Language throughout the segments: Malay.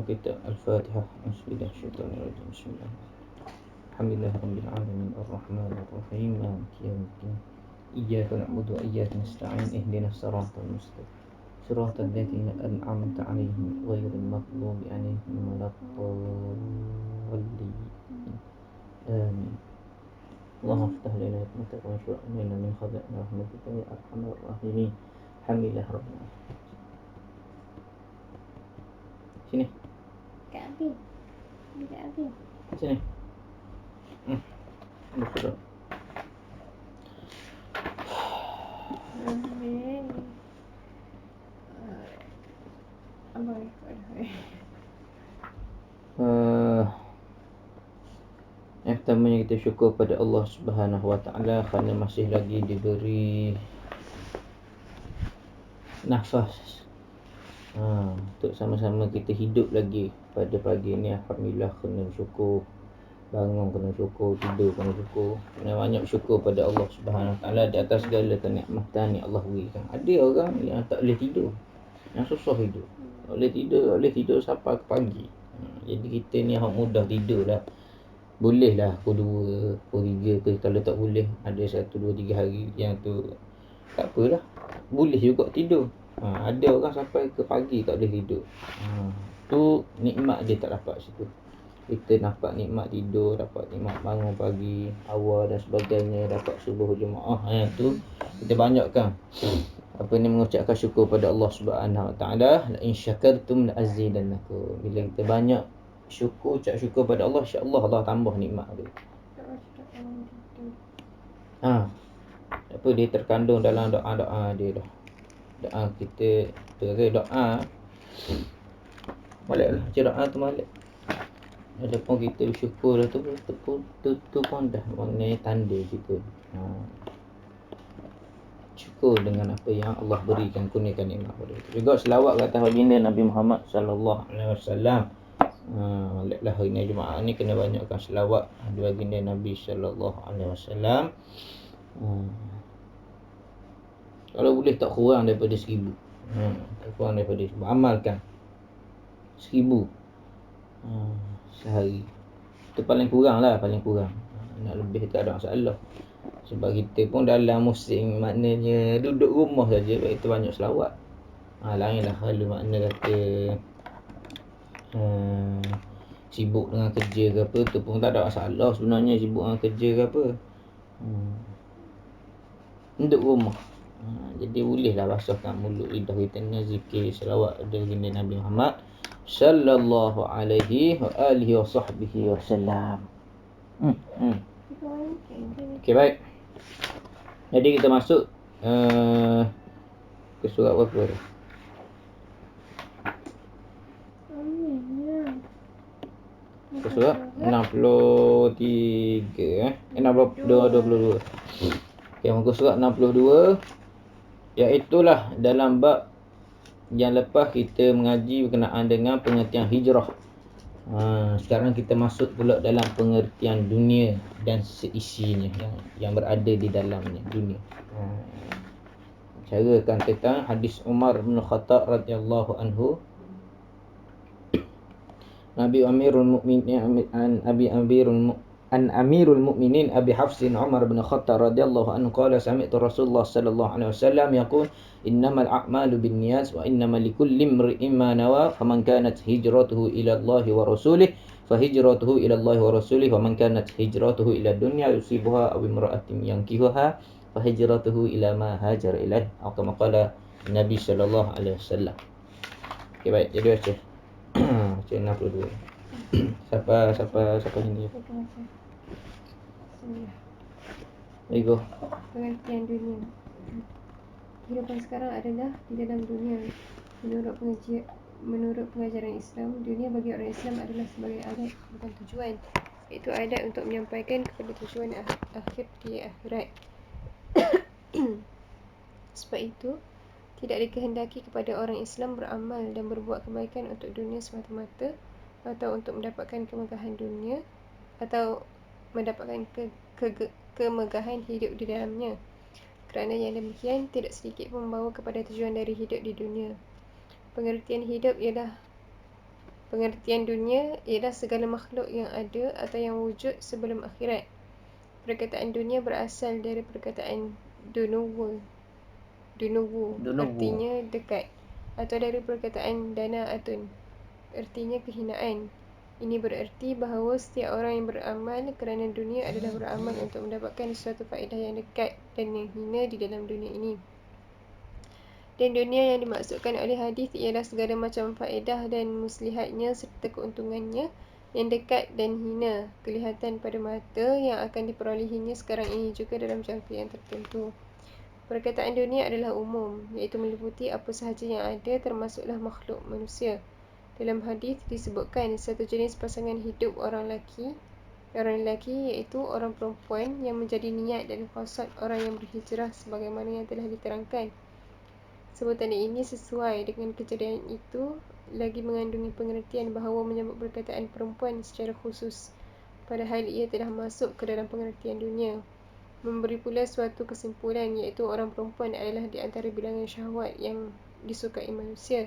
kita Al-Fatihah. Bismillahirrahmanirrahim. Bismillah. Alhamdulillahirabbil alamin arrahmanir rahim maliki yaumiddin. Iyyaka na'budu wa iyyaka nasta'in ihdinas siratal mustaqim. Siratal ladzina an'amta 'alaihim ghairil maghdubi 'alaihim waladdallin. Amin. Allahumma iftah lana hikmataka wa shur'a lana min khaza'in rahmatika ya arhamar rahimin. Alhamdulillahirabbil alamin. Sini. Kak Abi. Kak Abi. Sini. Betul. Yang pertamanya kita syukur pada Allah Subhanahu Wa Taala kerana masih lagi diberi nafas untuk sama-sama kita hidup lagi pada pagi ini. Alhamdulillah, kena syukur. Bangun kena syukur, tidur kena syukur. Kena banyak syukur pada Allah Subhanahu Wa Taala di atas segala kenikmatan yang Allah berikan. Ada orang yang tak boleh tidur, yang susah hidup. Tak boleh tidur sampai ke pagi. Jadi kita ni yang mudah tidur lah. Boleh lah pukul 2, pukul 3 ke. Kalau tak boleh, ada 1, 2, 3 hari yang tu tak apalah, boleh juga tidur. Ada orang sampai ke pagi tak boleh tidur. Tu nikmat dia tak dapat situ. Kita dapat nikmat tidur, dapat nikmat bangun pagi awal dan sebagainya, dapat subuh jemaah. Tu kita banyakkan mengucapkan syukur pada Allah Subhanahu Wa Taala. La in syakartum la azidannakum. Bila kita banyak syukur, ucap syukur pada Allah, insya-Allah Allah tambah nikmat dia. Apa dia terkandung dalam doa-doa dia dah. Doa kita doa baliklah doa tu balik. Adapun kita bersyukur tu pun dah maknanya tanda kita syukur dengan apa yang Allah berikan, kurniakan nikmat pada kita. Juga selawat ke atas baginda Nabi Muhammad sallallahu alaihi wasallam. Baliklah hari ni Jumaat ni kena banyakkan selawat di baginda Nabi sallallahu alaihi wasallam. Kalau boleh tak kurang daripada 1000. Tak kurang daripada 1000. Amalkan 1000 sehari. Itu paling kurang lah, paling kurang. Nak lebih tak ada masalah. Sebab kita pun dalam musim, maknanya duduk rumah saja, kita banyak selawat. Lainlah kalau makna kata sibuk dengan kerja ke apa, tu pun tak ada masalah sebenarnya, sibuk dengan kerja ke apa. Duduk rumah. Jadi bolehlah basahkan mulut lidah kita dengan zikir selawat ada baginda Nabi Muhammad sallallahu alaihi wa alihi wa sahbihi wasallam. Okey, baik. Jadi kita masuk ke surat berapa? Ke surat 63 22. Okey, muka surat 62. Iaitulah dalam bab yang lepas kita mengaji berkenaan dengan pengertian hijrah. Sekarang kita masuk pula dalam pengertian dunia dan seisinya yang berada di dalamnya, dunia. Carakan tentang hadis Umar bin Khattab radhiyallahu anhu. Nabi Amirul Mukminin Amirul Mukminin Abi Hafsin Umar bin Khattab radhiyallahu anhu qala sami'tu Rasulullah sallallahu alaihi wasallam yaqul innamal a'malu binniyat wa innamal likulli imri'in ma nawa faman kanat hijratuhu ila Allah wa rasulih fahijratuhu ila Allah wa rasulih wa man kanat hijratuhu ila dunya yusibuha aw imra'atin yankihuha fahijratuhu ila ma hajar ilaih atau kama qala Nabi sallallahu alaihi wasallam. Okey, baik, jadi baca. Baca 62. Siapa ini? Baik. Pengertian dunia. Kehidupan sekarang adalah di dalam dunia. Menurut pengajaran Islam, dunia bagi orang Islam adalah sebagai alat, bukan tujuan. Iaitu alat untuk menyampaikan kepada tujuan akhir di akhirat. Sebab itu, tidak dikehendaki kepada orang Islam beramal dan berbuat kebaikan untuk dunia semata-mata, atau untuk mendapatkan kemegahan dunia, atau mendapatkan kemegahan hidup di dalamnya. Kerana yang demikian tidak sedikit pun membawa kepada tujuan dari hidup di dunia. Pengertian hidup ialah Pengertian dunia ialah segala makhluk yang ada atau yang wujud sebelum akhirat. Perkataan dunia berasal dari perkataan dunuwu, artinya dekat, atau dari perkataan danaatun, artinya kehinaan. Ini bererti bahawa setiap orang yang beramal kerana dunia adalah beramal untuk mendapatkan suatu faedah yang dekat dan yang hina di dalam dunia ini. Dan dunia yang dimaksudkan oleh hadis ialah segala macam faedah dan muslihatnya serta keuntungannya yang dekat dan hina, kelihatan pada mata, yang akan diperolehinya sekarang ini juga dalam jangka yang tertentu. Perkataan dunia adalah umum, iaitu meliputi apa sahaja yang ada, termasuklah makhluk manusia. Dalam hadis disebutkan satu jenis pasangan hidup orang lelaki iaitu orang perempuan yang menjadi niat dan qasad orang yang berhijrah sebagaimana yang telah diterangkan. Sebutan ini sesuai dengan kejadian itu lagi mengandungi pengertian bahawa menyebut perkataan perempuan secara khusus, padahal ia telah masuk ke dalam pengertian dunia. Memberi pula suatu kesimpulan, iaitu orang perempuan adalah di antara bilangan syahwat yang disukai manusia,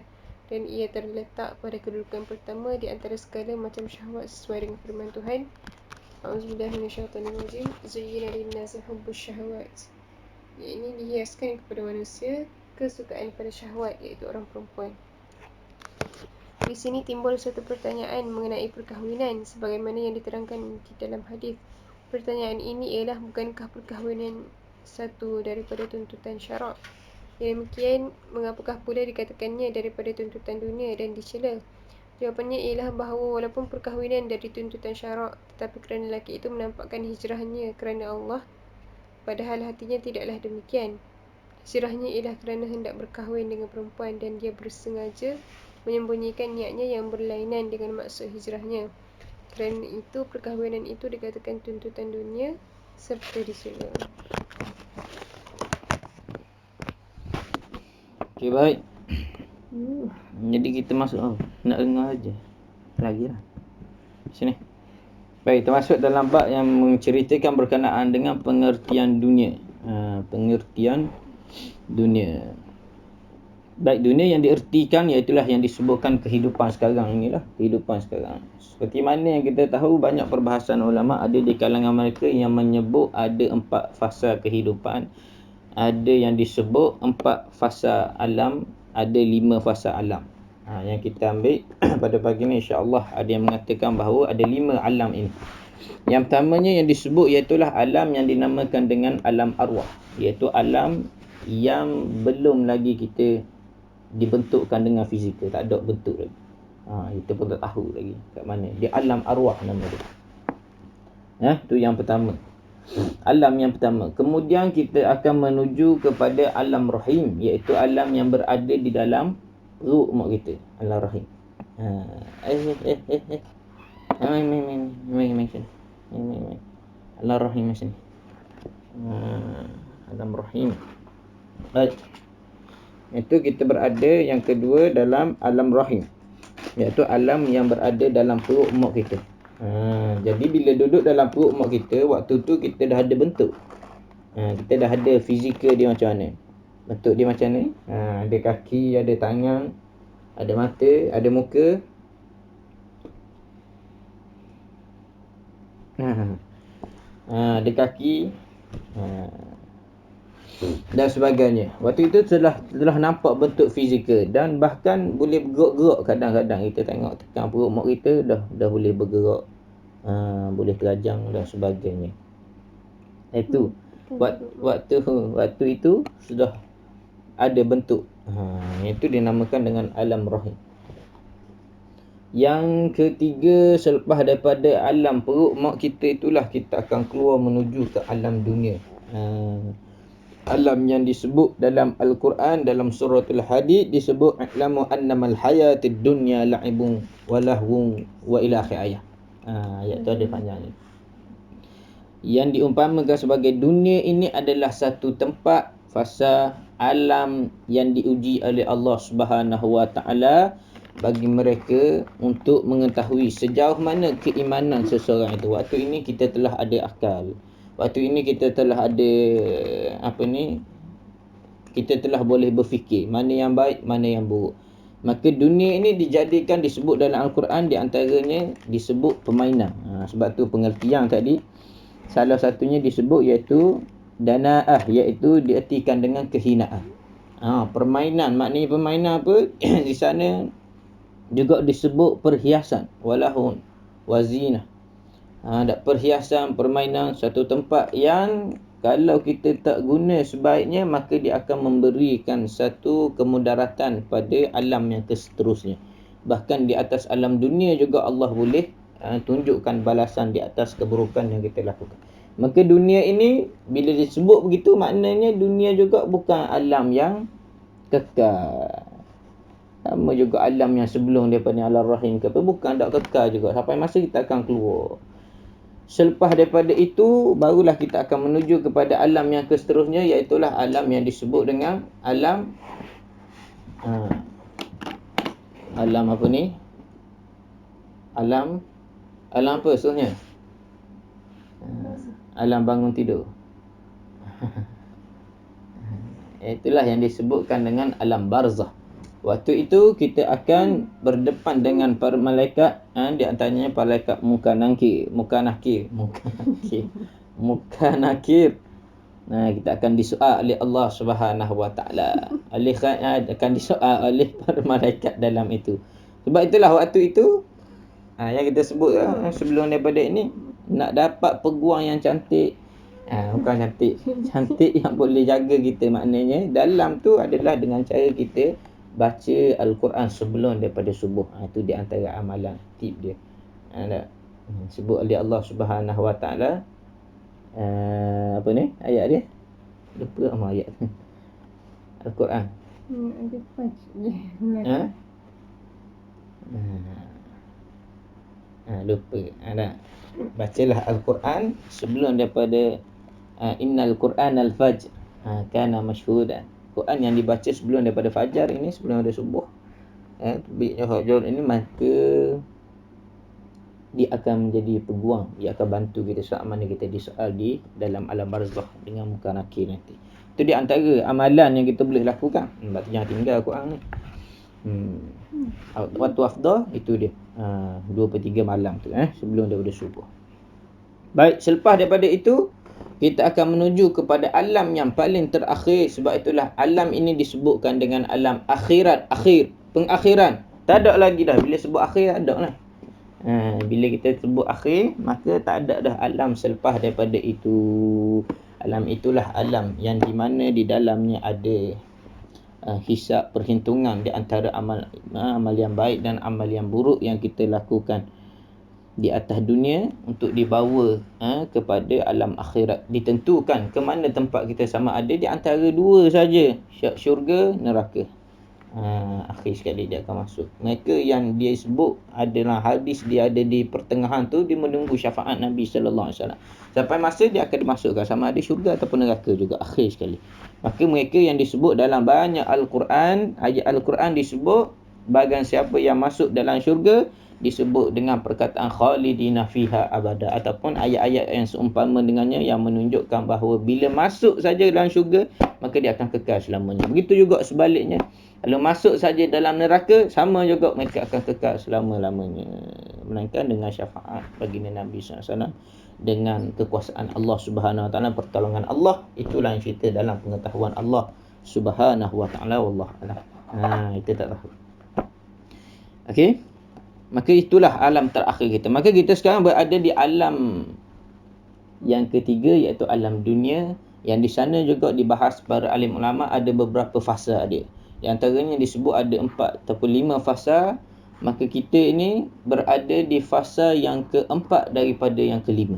dan ia terletak pada kedudukan pertama di antara segala macam syahwat sesuai dengan firman Tuhan. A'udzubillahi minasyaitanirrajim. Zuyyina lin-nasi hubbus syahawat. Ini dihiaskan kepada manusia kesukaan pada syahwat, iaitu orang perempuan. Di sini timbul suatu pertanyaan mengenai perkahwinan sebagaimana yang diterangkan di dalam hadis. Pertanyaan ini ialah, bukankah perkahwinan satu daripada tuntutan syarak? Yang demikian, mengapakah pula dikatakannya daripada tuntutan dunia dan dicela? Jawapannya ialah bahawa walaupun perkahwinan dari tuntutan syarak, tetapi kerana lelaki itu menampakkan hijrahnya kerana Allah, padahal hatinya tidaklah demikian. Hijrahnya ialah kerana hendak berkahwin dengan perempuan dan dia bersengaja menyembunyikan niatnya yang berlainan dengan maksud hijrahnya. Kerana itu perkahwinan itu dikatakan tuntutan dunia serta dicela. Okey, baik. Jadi kita masuk nak dengar aja. Lagi lah. Sini. Baik, termasuk dalam bab yang menceritakan berkenaan dengan pengertian dunia. Pengertian dunia. Baik, dunia yang diertikan iaitulah yang disebutkan kehidupan sekarang inilah. Kehidupan sekarang. Seperti mana yang kita tahu, banyak perbahasan ulama ada di kalangan mereka yang menyebut ada 4 fasa kehidupan. Ada yang disebut 4 fasa alam, ada 5 fasa alam. Yang kita ambil pada pagi ni insya-Allah ada yang mengatakan bahawa ada 5 alam ini. Yang pertamanya yang disebut iaitulah alam yang dinamakan dengan alam arwah, iaitu alam yang belum lagi kita dibentukkan dengan fizikal, tak ada bentuk lagi. Kita pun tak tahu lagi kat mana. Dia alam arwah nama dia. Tu yang pertama. Alam yang pertama. Kemudian kita akan menuju kepada alam rahim, iaitu alam yang berada di dalam perut mak kita. Alam rahim. Alam rahim sini. Alam rahim. Baik. Itu kita berada yang kedua dalam alam rahim, iaitu alam yang berada dalam perut mak kita. Jadi bila duduk dalam perut mak kita, waktu tu kita dah ada bentuk. Kita dah ada fizikal dia macam mana. Bentuk dia macam ni. Ada kaki, ada tangan, ada mata, ada muka. Ada kaki. Dan sebagainya. Waktu itu telah nampak bentuk fizikal dan bahkan boleh bergerak-gerak kadang-kadang. Kita tengok tekan perut mak kita dah boleh bergerak. Boleh terajang dan sebagainya. Itu waktu itu sudah ada bentuk. Itu dinamakan dengan alam rahim. Yang ketiga, selepas daripada alam perut mak kita itulah kita akan keluar menuju ke alam dunia. Alam yang disebut dalam Al-Quran, dalam suratul Hadid disebut a'lamu annamal hayatid dunya la'ibun wa lahwun wa ila akhir ayat. Ayat tu ada panjang ni. Yang diumpamakan sebagai dunia ini adalah satu tempat, fasa alam yang diuji oleh Allah Subhanahu wa taala bagi mereka untuk mengetahui sejauh mana keimanan seseorang itu. Waktu ini kita telah ada akal. Waktu ini kita telah ada kita telah boleh berfikir mana yang baik, mana yang buruk. Maka dunia ini dijadikan, disebut dalam Al-Quran, di antaranya disebut permainan. Sebab tu pengertian tadi, salah satunya disebut iaitu dana'ah, iaitu diartikan dengan kehinaan. Permainan, maknanya permainan apa? Di sana juga disebut perhiasan, walahun, wazinah. Perhiasan, permainan, satu tempat yang kalau kita tak guna sebaiknya, maka dia akan memberikan satu kemudaratan pada alam yang seterusnya. Bahkan di atas alam dunia juga Allah boleh tunjukkan balasan di atas keburukan yang kita lakukan. Maka dunia ini bila disebut begitu, maknanya dunia juga bukan alam yang kekal. Sama juga alam yang sebelum daripada alam rahim ke apa, bukan tak kekal juga. Sampai masa kita akan keluar. Selepas daripada itu, barulah kita akan menuju kepada alam yang seterusnya, iaitulah alam yang disebut dengan alam alam apa ni? Alam apa seterusnya? Alam bangun tidur. Itulah yang disebutkan dengan alam barzah. Waktu itu kita akan berdepan dengan para malaikat, di antaranya malaikat muka nakir. Kita akan disoal oleh Allah Subhanahu Wa Taala. Akan disoal oleh para malaikat dalam itu. Sebab itulah waktu itu yang kita sebut sebelum daripada ini, nak dapat peguam yang cantik. Bukan cantik yang boleh jaga kita, maknanya dalam tu adalah dengan cara kita baca Al-Quran sebelum daripada subuh. Itu di antara amalan, tip dia. Sebut oleh Allah Subhanahu Wa Taala, apa ni ayat dia? Lupa apa ayat Al-Quran. Ada punch je. Lupa. Bacalah Al-Quran sebelum daripada innal Quran al-fajr kana mashhudan. Quran yang dibaca sebelum daripada fajar ini, sebelum ada subuh, terbitnya fajar ini, maka dia akan menjadi peguam. Dia akan bantu kita saat mana kita disoal di dalam alam barzakh dengan muka nakir nanti. Itu di antara amalan yang kita boleh lakukan. Sebab tu jangan tinggal Quran ni. Waktu afdal itu dia 2/3 malam tu, sebelum daripada subuh. Baik, selepas daripada itu kita akan menuju kepada alam yang paling terakhir. Sebab itulah alam ini disebutkan dengan alam akhirat, pengakhiran. Tak ada lagi dah. Bila sebut akhir, tak ada lah. Bila kita sebut akhir, maka tak ada dah alam selepas daripada itu. Alam itulah alam yang di mana di dalamnya ada hisab, perhitungan di antara amal yang baik dan amal yang buruk yang kita lakukan di atas dunia untuk dibawa kepada alam akhirat. Ditentukan ke mana tempat kita, sama ada di antara dua saja, syurga, neraka. Akhir sekali dia akan masuk. Mereka yang dia sebut adalah hadis, dia ada di pertengahan tu, dia menunggu syafaat Nabi sallallahu alaihi wasallam. Sampai masa dia akan dimasukkan sama ada syurga ataupun neraka juga akhir sekali. Maka mereka yang disebut dalam banyak Al-Quran, ayat Al-Quran disebut bahagian siapa yang masuk dalam syurga disebut dengan perkataan khalidina fiha abada, ataupun ayat-ayat yang seumpama dengannya yang menunjukkan bahawa bila masuk saja dalam syurga maka dia akan kekal selamanya. Begitu juga sebaliknya, kalau masuk saja dalam neraka, sama juga mereka akan kekal selama-lamanya, melainkan dengan syafaat baginda Nabi SAW, dengan kekuasaan Allah Subhanahu Wa Taala, pertolongan Allah. Itulah yang cerita dalam pengetahuan Allah Subhanahu Wa Taala. Wallahu a'lam. Kita tak tahu. Okey. Maka itulah alam terakhir kita. Maka kita sekarang berada di alam yang ketiga, iaitu alam dunia, yang di sana juga dibahas para alim ulama, ada beberapa fasa dia. Di antaranya disebut ada 4 ataupun 5 fasa. Maka kita ini berada di fasa yang keempat daripada yang kelima.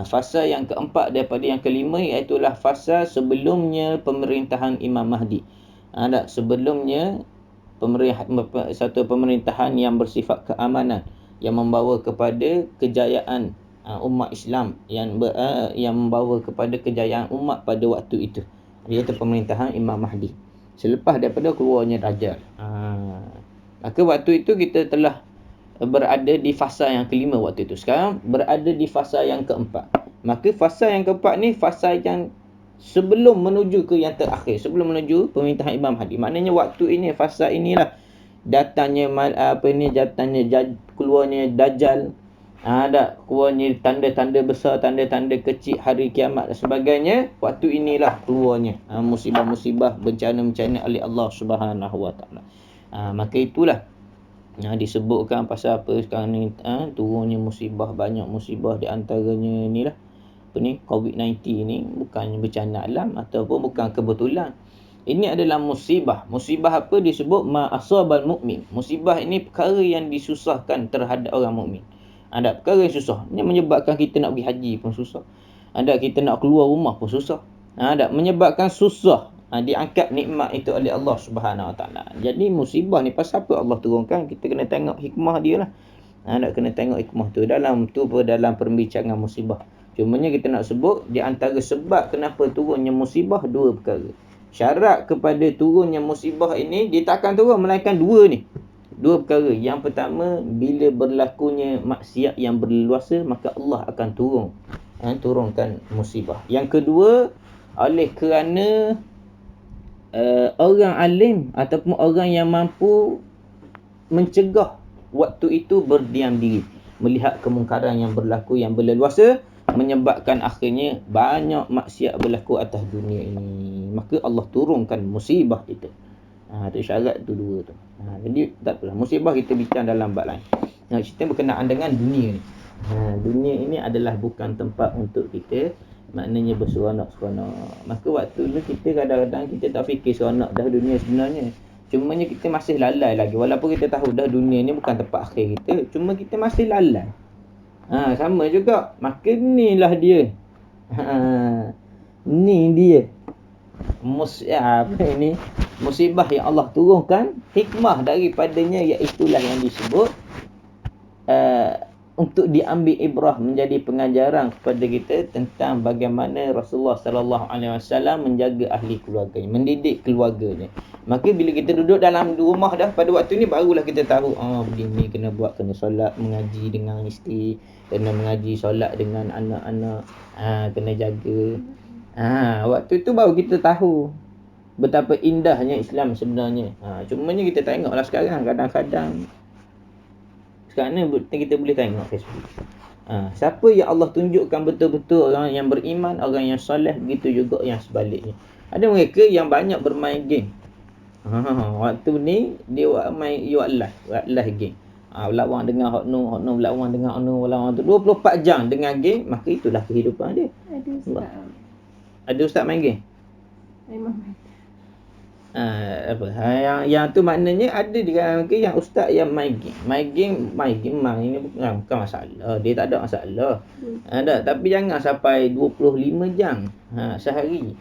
Fasa yang keempat daripada yang kelima, iaitulah fasa sebelumnya pemerintahan Imam Mahdi. Sebelumnya satu pemerintahan yang bersifat keamanan, yang membawa kepada kejayaan umat Islam, yang membawa kepada kejayaan umat pada waktu itu, iaitu pemerintahan Imam Mahdi selepas daripada keluarnya Dajjal. Maka waktu itu kita telah berada di fasa yang kelima waktu itu. Sekarang berada di fasa yang keempat. Maka fasa yang keempat ni fasa yang sebelum menuju ke yang terakhir, sebelum menuju pemerintahan Imam Mahdi. Maknanya waktu ini, fasa inilah datangnya keluarnya Dajjal, ada keluarnya tanda-tanda besar, tanda-tanda kecil hari kiamat dan sebagainya, waktu inilah keluarnya musibah-musibah, bencana-bencana oleh Allah Subhanahu Wa Taala. Maka itulah disebutkan pasal apa sekarang ni, turunnya musibah, banyak musibah, di antaranya inilah COVID-19 ni bukan bencana alam ataupun bukan kebetulan. Ini adalah musibah. Musibah apa disebut ma asabal mukmin. Musibah ini perkara yang disusahkan terhadap orang mukmin. Ada perkara yang susah. Ini menyebabkan kita nak pergi haji pun susah. Ada kita nak keluar rumah pun susah. Ada menyebabkan susah. Diangkat nikmat itu oleh Allah Subhanahu Wa Taala. Jadi musibah ni pasal apa Allah turunkan? Kita kena tengok hikmah dia lah. Nak kena tengok hikmah tu dalam perbincangan musibah. Cumanya kita nak sebut di antara sebab kenapa turunnya musibah dua perkara. Syarat kepada turunnya musibah ini dia tak akan turun melainkan dua perkara. Yang pertama, bila berlakunya maksiat yang berleluasa, maka Allah akan turunkan musibah. Yang kedua, oleh kerana orang alim ataupun orang yang mampu mencegah waktu itu berdiam diri, melihat kemungkaran yang berlaku yang berleluasa, menyebabkan akhirnya banyak maksiat berlaku atas dunia ini. Maka Allah turunkan musibah kita. Itu syarat tu dua tu. Jadi tak apalah, musibah kita bincang dalam bab lain. Kita berkenaan dengan dunia ni. Dunia ini adalah bukan tempat untuk kita maknanya berseronok-seronok. Maka waktu tu kita kadang-kadang kita tak fikir seronok dah dunia sebenarnya. Cumanya kita masih lalai lagi. Walaupun kita tahu dah dunia ni bukan tempat akhir kita, cuma kita masih lalai. Sama juga. Maka inilah dia. Ni dia. Musibah yang Allah turunkan, hikmah daripadanya iaitulah yang disebut untuk diambil ibrah, menjadi pengajaran kepada kita tentang bagaimana Rasulullah sallallahu alaihi wasallam menjaga ahli keluarganya, mendidik keluarganya. Maka bila kita duduk dalam rumah dah pada waktu ni, barulah kita tahu begini kena buat, kena solat, mengaji dengan isteri, kena mengaji solat dengan anak-anak, kena jaga. Waktu tu baru kita tahu betapa indahnya Islam sebenarnya. Cumanya kita tengoklah sekarang, kadang-kadang sekarang ni kita boleh tengok Facebook. Siapa yang Allah tunjukkan betul-betul orang yang beriman, orang yang soleh, begitu juga yang sebaliknya. Ada mereka yang banyak bermain game. Waktu ni dia main live game. Lawan dengan hokno lawan dengan lawan tu 24 jam dengan game, maka itulah kehidupan dia. Ada ustaz main game. Yang tu maknanya ada di kalangan mereka yang ustaz yang main game ini bukan masalah. Dia tak ada masalah. Tapi jangan sampai 25 jam sehari.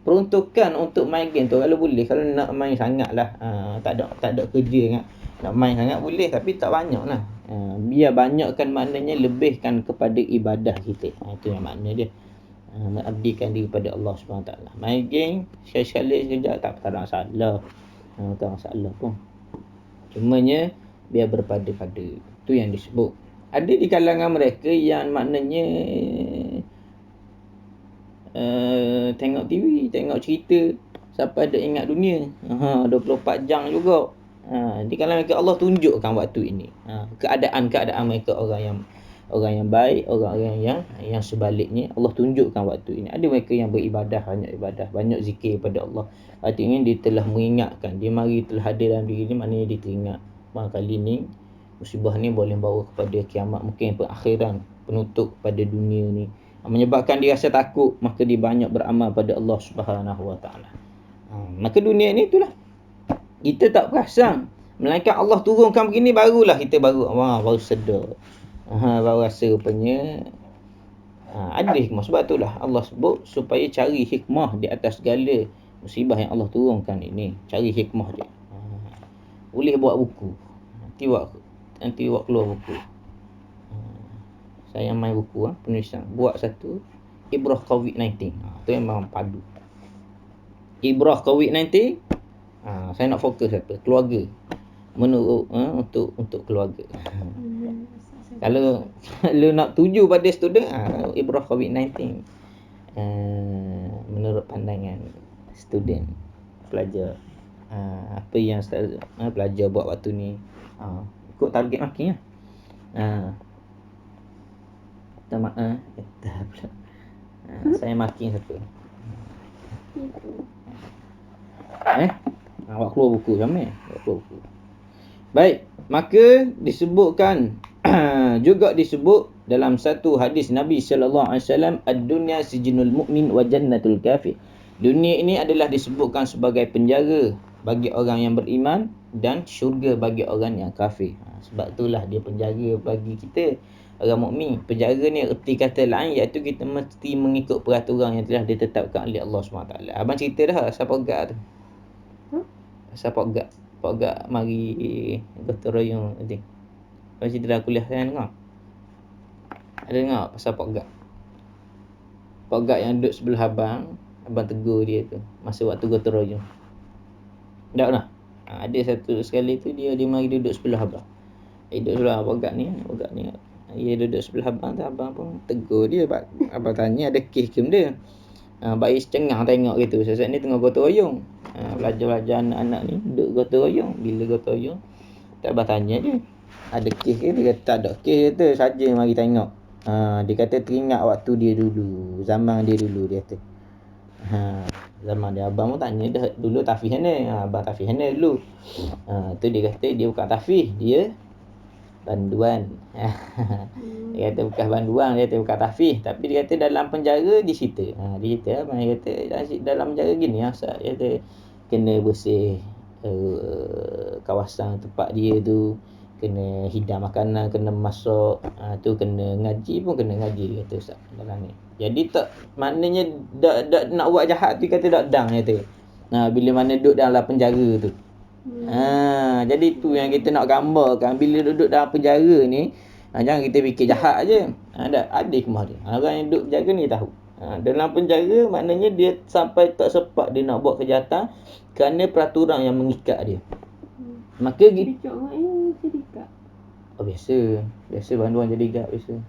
Peruntukan untuk main game tu kalau boleh, kalau nak main sangatlah, tak ada kerja nak main sangat boleh, tapi tak banyaklah. Biar banyakkan maknanya lebihkan kepada ibadah kita. Itu yang makna dia. Mengabdikan diri pada Allah SWT. Main game sekali-sekala sekejap tak ada masalah. Tak masalah pun. Cumanya biar berpada-pada. Itu yang disebut. Ada di kalangan mereka yang maknanya tengok TV, tengok cerita sampai ada ingat dunia. 24 jam juga. Di kalangan mereka Allah tunjukkan waktu ini. Keadaan mereka orang yang baik, orang yang sebaliknya Allah tunjukkan waktu ini. Ada mereka yang beribadah, banyak zikir pada Allah. Artinya dia telah mengingatkan, dia mari telah hadir dalam diri dia, maknanya dia teringat kali ni musibah ni boleh bawa kepada kiamat, mungkin perakhiran, penutup pada dunia ni, menyebabkan dia rasa takut, maka dia banyak beramal pada Allah Subhanahu Wa Taala. Maka dunia ni itulah kita tak perasan, melainkan Allah turunkan begini, barulah kita baru sedar. Baru rasa rupanya ada hikmah. Sebab itulah Allah sebut supaya cari hikmah di atas segala musibah yang Allah turunkan ini. Cari hikmah dia. Boleh buat buku. Nanti buat keluar buku. Saya main buku penulisan. Buat satu ibrah COVID-19. Itu memang padu. Ibrah COVID-19. Saya nak fokus apa? Keluarga. Menurut untuk keluarga. Kalau nak tuju pada student, ibrah COVID-19 menurut pandangan student, pelajar. Apa yang Ustaz belajar buat waktu ni. Ikut target makin lah. Minta maaf. Kata pula. Saya makin satu. Awak keluar buku Jamil. Awak keluar buku. Baik, maka disebutkan juga disebut dalam satu hadis Nabi sallallahu alaihi wasallam, ad-dunya sijnul mu'min wa jannatul kafir. Dunia ini adalah disebutkan sebagai penjara bagi orang yang beriman dan syurga bagi orang yang kafir. Sebab itulah dia penjara bagi kita orang mukmin. Penjara ni erti kata lain iaitu kita mesti mengikut peraturan yang telah ditetapkan oleh Allah SWT. Abang cerita dah siapa gak tu. Siapa gak mari gotong royong nanti. Abang cerita dah kuliah kan dengar. Ada dengar pasal Pak Gak yang duduk sebelah abang tegur dia tu masa waktu gotong royong. Tak pernah. Ada satu sekali tu dia mari duduk sebelah abang. Duduk sebelah Pak Gak ni. Dia duduk sebelah abang tu, abang pun tegur dia. Abang tanya ada kes ke benda. Baik cengang tengok gitu. Saat ni tengah gotong royong. Belajar anak-anak ni duduk gotong royong. Bila gotong royong, tak abang tanya dia. Ada kes ke? Dia kata tak ada kes, kata saja mari tengok. Dia kata teringat waktu dia dulu, zaman dia dulu, dia kata. Zaman dia. Abang pun tanya dah dulu tafih mana? Abang tafih mana dulu? Tu dia kata dia bukan tafih, dia banduan. Dia kata bukan banduan, dia kata bukan tafih, tapi dia kata dalam penjara dia cerita. Dia cerita abang kata dalam penjara gini asal dia kata kena bersih kawasan tempat dia tu, kena hidang makanan, kena masak, tu kena ngaji pun kena ngaji, dia kata Ustaz dalam ni. Jadi tak maknanya dak nak buat jahat tu kata dak dang, dia kata. Bila mana duduk dalam penjara tu. Jadi tu yang kita nak gambarkan bila duduk dalam penjara ni, jangan kita fikir jahat aje. Ada hikmah dia. Orang yang duduk penjara ni tahu. Dalam penjara maknanya dia sampai tak sempat dia nak buat kejahatan kerana peraturan yang mengikat dia. Maka gitu. Biasa banduan jadi gap biasa.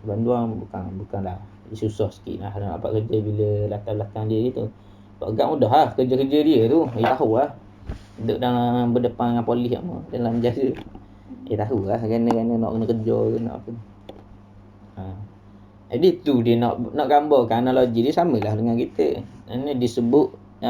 Banduan bukanlah susah sikit lah nak dapat kerja bila latar belakang dia gitu. Pak Gak mudah lah kerja-kerja dia tu. Dia tahu lah. Duduk dalam berdepan dengan polis apa dalam jaga. Dia tahu lah kena nak kena kerja ke nak apa. Jadi tu dia nak gambarkan analogi dia samalah dengan kita. Ini disebut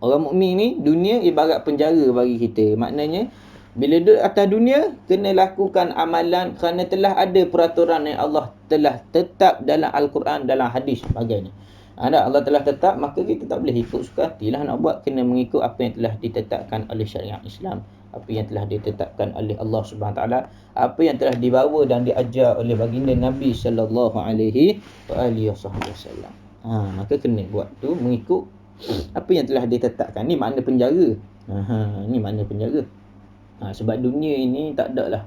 orang mukmin ni dunia ibarat penjara bagi kita. Maknanya bila duduk atas dunia kena lakukan amalan kerana telah ada peraturan yang Allah telah tetap dalam Al-Quran, dalam hadis sebagainya. Allah telah tetap, maka kita tak boleh ikut suka hatilah nak buat, kena mengikut apa yang telah ditetapkan oleh syariat Islam, apa yang telah ditetapkan oleh Allah Subhanahu taala, apa yang telah dibawa dan diajar oleh baginda Nabi sallallahu alaihi wasallam. Maka kena buat tu mengikut apa yang telah ditetapkan. Ni makna penjara. Ni makna penjara. Sebab dunia ini tak ada lah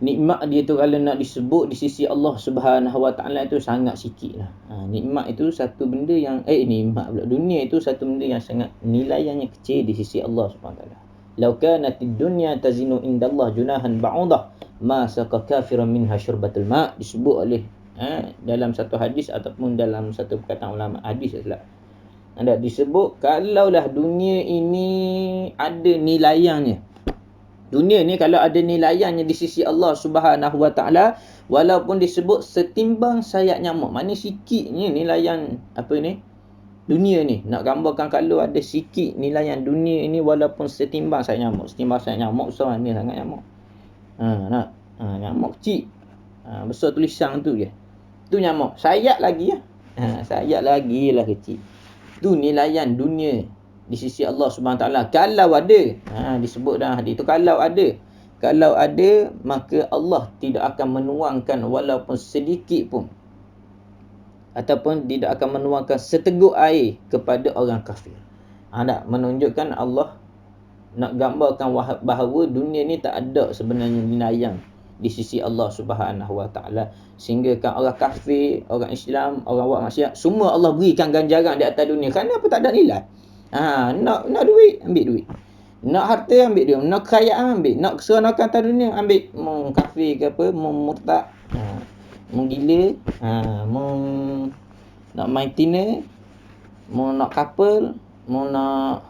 nikmat dia tu kalau nak disebut di sisi Allah Subhanahu Wa Taala itu sangat sikit lah. Nikmat itu satu benda yang nikmat pula. Dunia itu satu benda yang sangat nilainya kecil di sisi Allah Subhanahu Wa Taala. Lau kanatid dunya tazinu indallah junahan ba'udah ma saqa kafiran minha syurbatul ma', disebut oleh dalam satu hadis ataupun dalam satu perkataan ulama hadis lah. Ada disebut kalaulah dunia ini ada nilaiannya. Dunia ni kalau ada nilaiannya di sisi Allah Subhanahu Wa Taala, walaupun disebut setimbang sayap nyamuk. Mana sikitnya nilaian dunia ni. Nak gambarkan kalau ada sikit nilaian dunia ini walaupun setimbang sayap nyamuk. Setimbang sayap nyamuk besar mana sangat nyamuk. Nyamuk kecil. Besar tulisan tu je. Tu nyamuk. Sayap lagi sayap lagi lah kecil. Tu nilaian dunia di sisi Allah Subhanahu taala. Kalau ada, disebut dah hadis tu, kalau ada maka Allah tidak akan menuangkan walaupun sedikit pun ataupun tidak akan menuangkan seteguk air kepada orang kafir. Tak menunjukkan Allah nak gambarkan bahawa dunia ni tak ada sebenarnya nilaian di sisi Allah Subhanahu Wa Taala, sehingga kan orang kafir, orang Islam, orang buat maksiat semua Allah berikan ganjaran di atas dunia. Kenapa tak ada nilai? Nak duit, ambil duit. Nak harta, ambil duit. Nak kekayaan, ambil. Nak keseronokan atas dunia, ambil. Mau kafir ke apa, mau murtad, mau gila, mau nak main tina, mau nak couple, Mu nak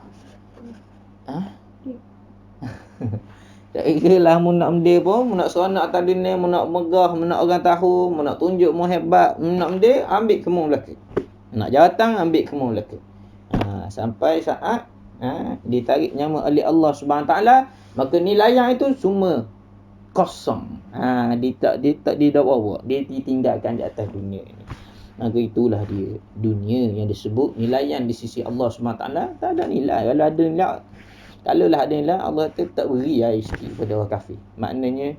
tak kira lah mu nak mende pun, mu nak seronok atas dunia, mu nak megah, mu nak orang tahu, mu nak tunjuk mu hebat, mu nak mende, ambil kemu belaka. Nak jawatan, ambil kemu belaka. Sampai saat ditarik nyawa oleh Allah Subhanahu Taala, maka nilaian itu semua kosong. Dia tak dibawa, dia ditinggalkan di atas dunia ini. Maka itulah dia dunia yang disebut nilaian di sisi Allah Subhanahu Taala. Tak ada nilai. Kalau ada nilai, Allah tak beri rezeki pada orang kafir. Maknanya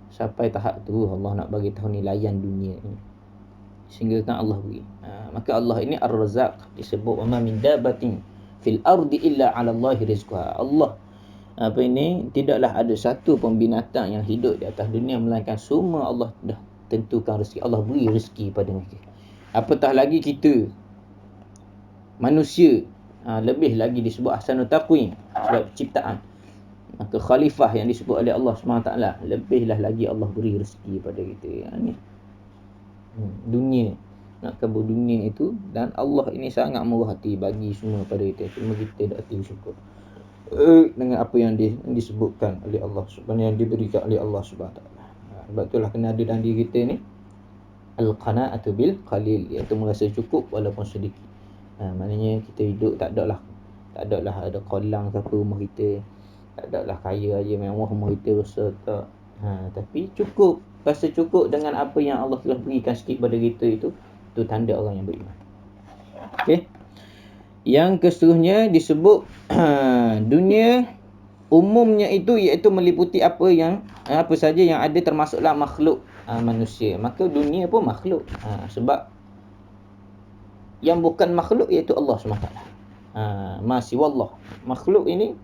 sampai tahap tu Allah nak bagi tahu nilaian dunia ini, sehingga kan Allah beri. Maka Allah ini Ar-Razzaq, disebut wa ma min dabatin fil ardi illa 'ala Allahi rizquha. Allah tidaklah ada satu pun binatang yang hidup di atas dunia melainkan semua Allah dah tentukan rezeki. Allah beri rezeki pada mereka. Apatah lagi kita manusia, lebih lagi disebut ahsanut taqwim, sebab ciptaan. Maka khalifah yang disebut oleh Allah SWT, lebihlah lagi Allah beri rezeki pada kita. Ni dunia, nak kabur dunia itu, dan Allah ini sangat murah hati bagi semua pada kita. Cuma kita tak hati syukur dengan apa yang disebutkan oleh Allah Subhanahu, yang diberikan oleh Allah Subhanahu. Sebab itulah kena ada dalam diri kita ni al-qanaatu bil qalil, iaitu merasa cukup walaupun sedikit. Maknanya kita hidup tak adalah ada kolang ke apa rumah kita, tak adalah kaya aja mewah rumah kita besar, tak. Tapi cukup, rasa cukup dengan apa yang Allah telah berikan sikit pada kita, itu tanda orang yang beriman. Okey. Yang keseterusnya disebut dunia umumnya itu iaitu meliputi apa saja yang ada, termasuklah makhluk manusia. Maka dunia pun makhluk. Sebab yang bukan makhluk iaitu Allah SWT. Masiwallah. Makhluk ini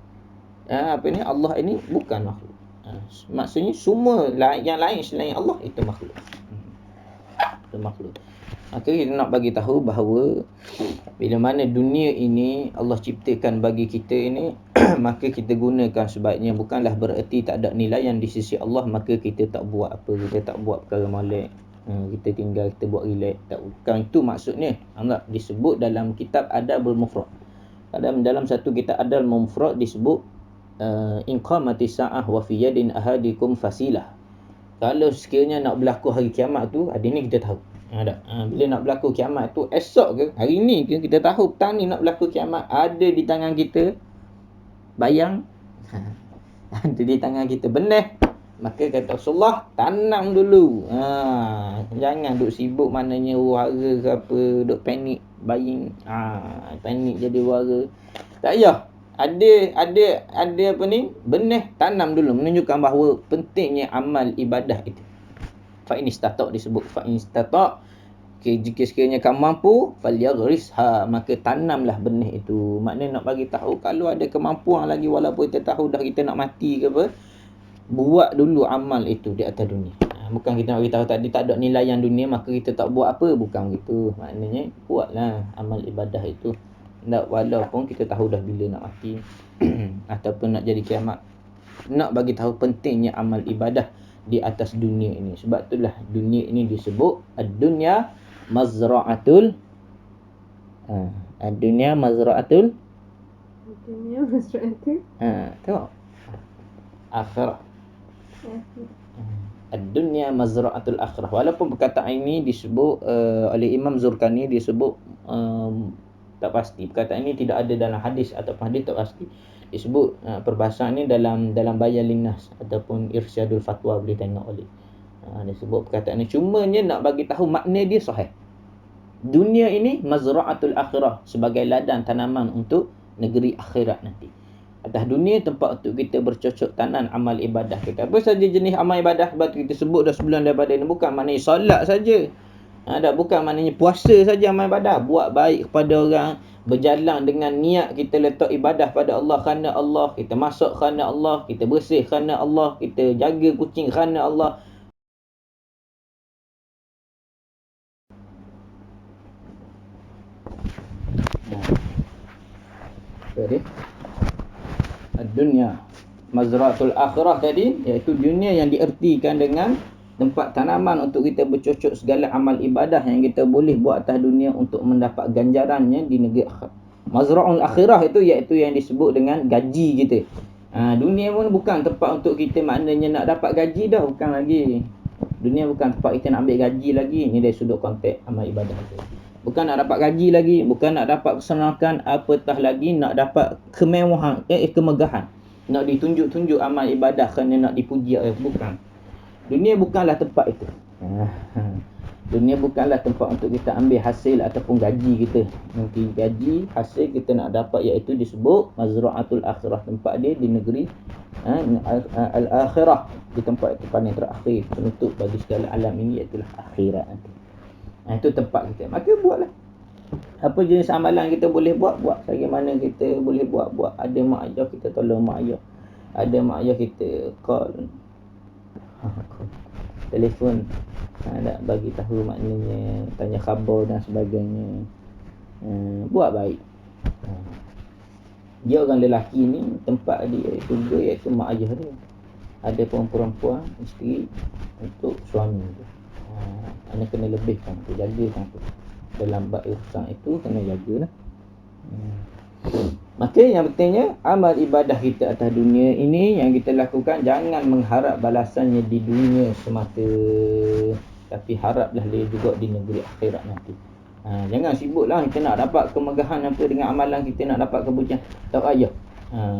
Allah ini bukan makhluk. Maksudnya semua yang lain selain Allah itu makhluk. Itu makhluk. Maka kita nak bagi tahu bahawa bila mana dunia ini Allah ciptakan bagi kita ini maka kita gunakan sebaiknya. Bukanlah bererti tak ada nilaian di sisi Allah maka kita tak buat apa, kita tak buat perkara molek, kita tinggal, kita buat relax. Tak, bukan itu maksudnya. Allah disebut dalam kitab Adabul Mufrad. Dalam satu kitab Adabul Mufrad disebut in qamatis sa'ah wa fi yadin ahadikum fasilah. Kalau sekiranya nak berlaku hari kiamat tu, hari ni kita tahu. Bila nak berlaku kiamat tu, esok ke hari ni ke, kita tahu petang ni nak berlaku kiamat, ada di tangan kita bayang, ada di tangan kita benih. Maka kata Rasulullah, tanam dulu. Jangan duk sibuk maknanya wara ke apa, duk panik buying. Panik jadi wara. Tak payah. Ada apa ni? Benih, tanam dulu, menunjukkan bahawa pentingnya amal ibadah itu. Fa in istata' disebut fa in istata'. Jika sekiranya kamu mampu, falyaghrisha, maka tanamlah benih itu. Maknanya nak bagi tahu kalau ada kemampuan lagi, walaupun kita tahu dah kita nak mati ke apa, buat dulu amal itu di atas dunia. Bukan kita nak bagi tahu tadi tak ada nilaian dunia maka kita tak buat apa, bukan begitu. Maknanya buatlah amal ibadah itu. Tak, walaupun kita tahu dah bila nak mati ataupun nak jadi kiamat. Nak bagi tahu pentingnya amal ibadah di atas dunia ini. Sebab itulah dunia ini disebut ad-dunya mazra'atul ad-dunya mazra'atul tengok akhirah. Ad-dunya mazra'atul akhirah. Walaupun perkataan ini disebut oleh Imam Zurkani, disebut tak pasti. Perkataan ini tidak ada dalam hadis ataupun hadis tak pasti. Disebut perbahasan ini dalam Bayan Linnas ataupun Irsyadul Fatwa, boleh tengok oleh. Disebut perkataan ini, cumanya nak bagi tahu makna dia sahih. Dunia ini mazra'atul akhirah, sebagai ladang tanaman untuk negeri akhirat nanti. Atas dunia tempat untuk kita bercocok tanam amal ibadah kita. Apa saja jenis amal ibadah, sebab kita sebut dah sebulan daripada ini. Bukan maknanya solat saja. Bukan maknanya puasa saja amal ibadah. Buat baik kepada orang, berjalan dengan niat kita letak ibadah pada Allah kerana Allah, kita masak kerana Allah, kita bersih kerana Allah, kita jaga kucing kerana Allah. Jadi dunia mazra'atul akhirah tadi, iaitu dunia yang diertikan dengan tempat tanaman untuk kita bercocok segala amal ibadah yang kita boleh buat atas dunia untuk mendapat ganjarannya di negeri akhirat. Mazra'ul akhirah itu iaitu yang disebut dengan gaji kita. Dunia pun bukan tempat untuk kita maknanya nak dapat gaji dah, bukan lagi. Dunia bukan tempat kita nak ambil gaji lagi. Ini dari sudut konteks amal ibadah tu. Bukan nak dapat gaji lagi, bukan nak dapat kesenangan, apatah lagi nak dapat kemewahan, kemegahan. Nak ditunjuk-tunjuk amal ibadah kerana nak dipuji, bukan. Dunia bukanlah tempat itu. Dunia bukanlah tempat untuk kita ambil hasil ataupun gaji kita. Nanti gaji, hasil kita nak dapat iaitu disebut mazra'atul akhirah. Tempat dia di negeri al-akhirah. Di tempat itu paling terakhir. Penutup bagi segala alam ini iaitulah akhirat nanti. Itu tempat kita. Maka buatlah. Apa jenis amalan kita boleh buat, buat. Bagaimana kita boleh buat, buat. Ada mak ayah, kita tolong mak ayah. Ada mak ayah, kita call. Telefon, nak bagi tahu maknanya, tanya khabar dan sebagainya. Buat baik. Dia orang lelaki ni, tempat dia surga iaitu mak ayah dia. Ada perempuan, isteri untuk suami tu. Anda kena lebihkan tu, jagakan tu. Dalam bab ihsan itu kena jagalah. Maka yang pentingnya amal ibadah kita atas dunia ini yang kita lakukan, jangan mengharap balasannya di dunia semata, tapi haraplah dia juga di negeri akhirat nanti. Jangan sibuklah kita nak dapat kemegahan apa dengan amalan kita, nak dapat kepujian. Tak payah.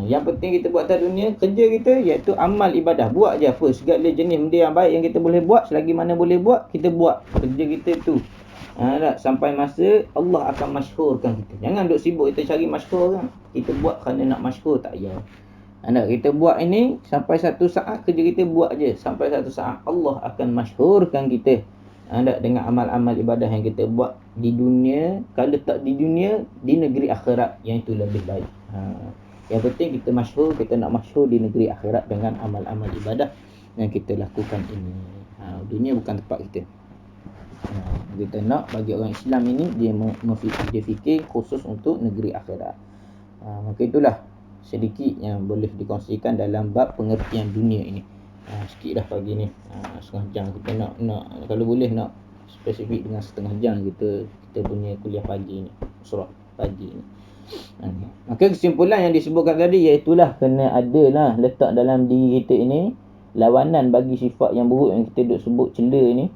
Yang penting kita buat atas dunia, kerja kita iaitu amal ibadah. Buat je apa segala jenis benda yang baik yang kita boleh buat, selagi mana boleh buat, kita buat kerja kita tu. Sampai masa Allah akan masyhurkan kita. Jangan duk sibuk kita cari masyhur kan. Kita buat kerana nak masyhur, tak payah. Kita buat ini sampai satu saat kerja kita buat je. Sampai satu saat Allah akan masyhurkan kita. Dengan amal-amal ibadah yang kita buat di dunia. Kalau tak di dunia, di negeri akhirat, yang itu lebih baik. Yang penting kita masyhur, kita nak masyhur di negeri akhirat dengan amal-amal ibadah yang kita lakukan ini. Dunia bukan tempat kita. Kita nak bagi orang Islam ini, dia fikir khusus untuk negeri akhirat. Maka itulah sedikit yang boleh dikongsikan dalam bab pengertian dunia ini. Sikit dah pagi ni, setengah jam. Kita nak kalau boleh nak spesifik dengan setengah jam kita punya kuliah pagi ni, surat pagi ni. Maka kesimpulan yang disebutkan tadi iaitulah kena adalah letak dalam diri kita ini lawanan bagi sifat yang buruk yang kita duk sebut cela ni,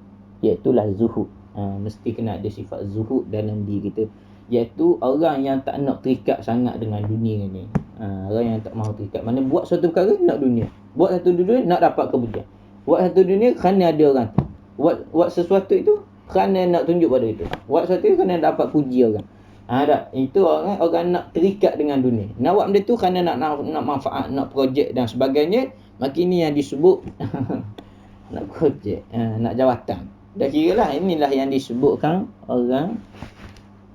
iaitulah zuhud. Mesti kena ada sifat zuhud dalam diri kita, iaitu orang yang tak nak terikat sangat dengan dunia ni. Orang yang tak mahu terikat, mana buat satu perkara nak dunia, buat satu dunia nak dapat kepujian, buat satu dunia kerana ada orang tu, buat sesuatu itu kerana nak tunjuk pada itu, buat sesuatu itu kerana dapat puji orang. Itu orang nak terikat dengan dunia. Nak buat benda tu kerana nak manfaat, nak projek dan sebagainya. Maka ini yang disebut nak projek, nak jawatan. Dah kira lah, inilah yang disebutkan orang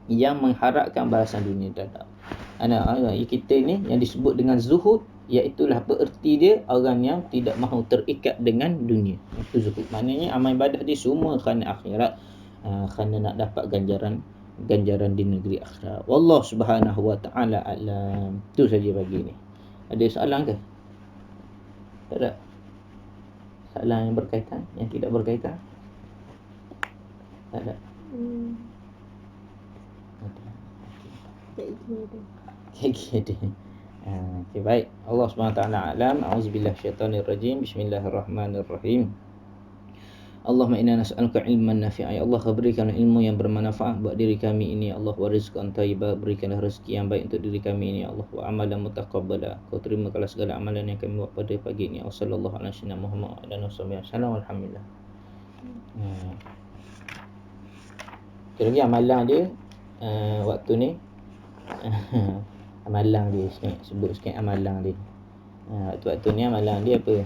yang mengharapkan balasan dunia tak. Kita ni yang disebut dengan zuhud, iaitulah bererti dia orang yang tidak mahu terikat dengan dunia. Itu zuhud. Maknanya amal ibadah dia semua kerana akhirat, kerana nak dapat ganjaran di negeri akhirat. Wallahu subhanahu wa ta'ala a'lam. Itu saja pagi ni. Ada soalan ke? Tak ada? Soalan yang berkaitan, yang tidak berkaitan? Tak ada? Ada. Okay, baik. Allah SWT a'lam. A'udzubillah syaitanir rajim. Bismillahirrahmanirrahim. Allahumma inna nas'aluka ilman nafi'a. Ya Allah, berikan ilmu yang bermanfaat buat diri kami ini. Ya Allah, wa rizqan thayyibah. Berikanlah rezeki yang baik untuk diri kami ini. Ya Allah, wa amalan mutaqabbala. Kau terimakanlah segala amalan yang kami buat pada pagi ini. Wassallallahu ala sayyidina Muhammad wa ala alihi wasallam. Alhamdulillah. Lagi amalan dia waktu ni. Amalan dia sikit, sebut sikit amalan dia. Waktu ni amalan dia apa?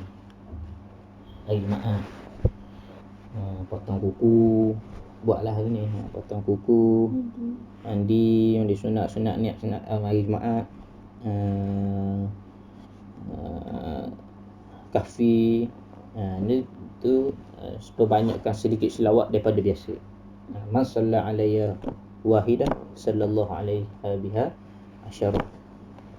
Hari Jumaat. Potong kuku. Buatlah hari ni, potong kuku, mandi sunat niat sunat hari Jumaat. Kahfi. Ni tu perbanyakkan sedikit selawat daripada biasa. Man salla alayya wahidah sallallahu alaihi biha asyara.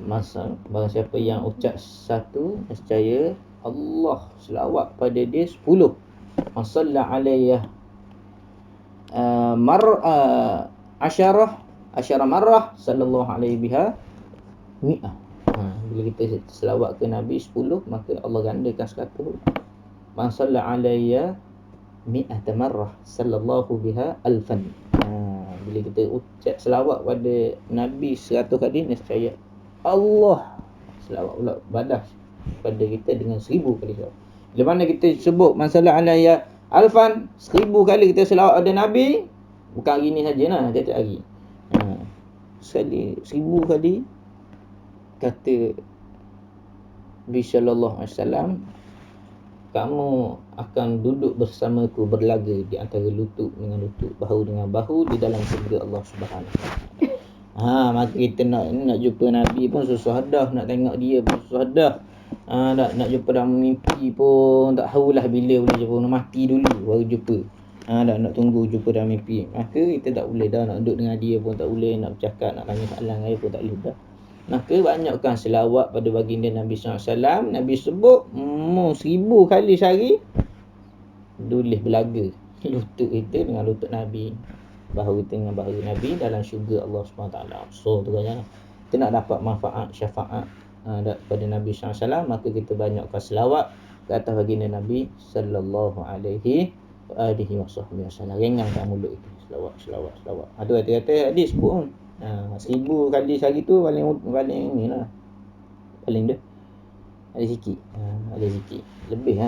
Masa barang siapa yang ucap satu, nescaya Allah selawat pada dia 10. Man salla alayya asyara marrah sallallahu alaihi biha mi'ah. Bila kita selawat ke Nabi 10, maka Allah gandakan 100. Man salla alayya mi'ata marrah sallallahu biha alfan. Bila kita ucap selawat pada Nabi 100 kali, nescaya Allah selawat pula balas pada kita dengan 1000 kali selawat. Bila mana kita sebut man salla alayya alfan, 1000 kali kita selawat pada Nabi, bukan hari ni saja lah, tiap hari. Sekali 1000 kali kata Nabi sallallahu alaihi wasallam, kamu akan duduk bersamaku berlaga di antara lutut dengan lutut, bahu dengan bahu di dalam syurga Allah Subhanahu wa taala. Maka kita nak jumpa Nabi pun susah dah, nak tengok dia pun susah dah. Nak jumpa dalam mimpi pun tak tahulah bila boleh jumpa, nak mati dulu baru jumpa. Nak tunggu jumpa dalam mimpi. Maka kita tak boleh dah nak duduk dengan dia pun tak boleh, nak bercakap, nak tanya soalan dia pun tak boleh dah. Maka banyakkan selawat pada baginda Nabi SAW. Nabi sebut 1000 kali sehari, boleh berlaga lutut kita dengan lutut Nabi, bahu kita dengan bahu Nabi dalam syurga Allah SWT. So tu kan, kita nak dapat manfaat syafaat daripada Nabi SAW, maka kita banyakkan selawat ke atas baginda Nabi sallallahu alaihi wasallam. Ringankan mulut itu, selawat. Ada kata-kata hadis pun 1000 kali sehari tu paling inilah, paling dah ada sikit, lebih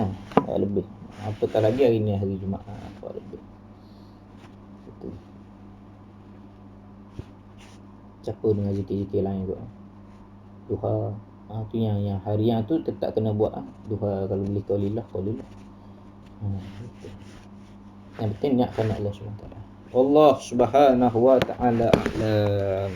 lebih, apatah lagi hari ni hari Jumaat, lebih itu siapa dengan zikir-zikir lain kot. Duha tu yang harian tu tetap kena buat. Duha kalau boleh qaulillah. Yang penting niatkan Allah SWT. Allah Subhanahu wa taala a'lam.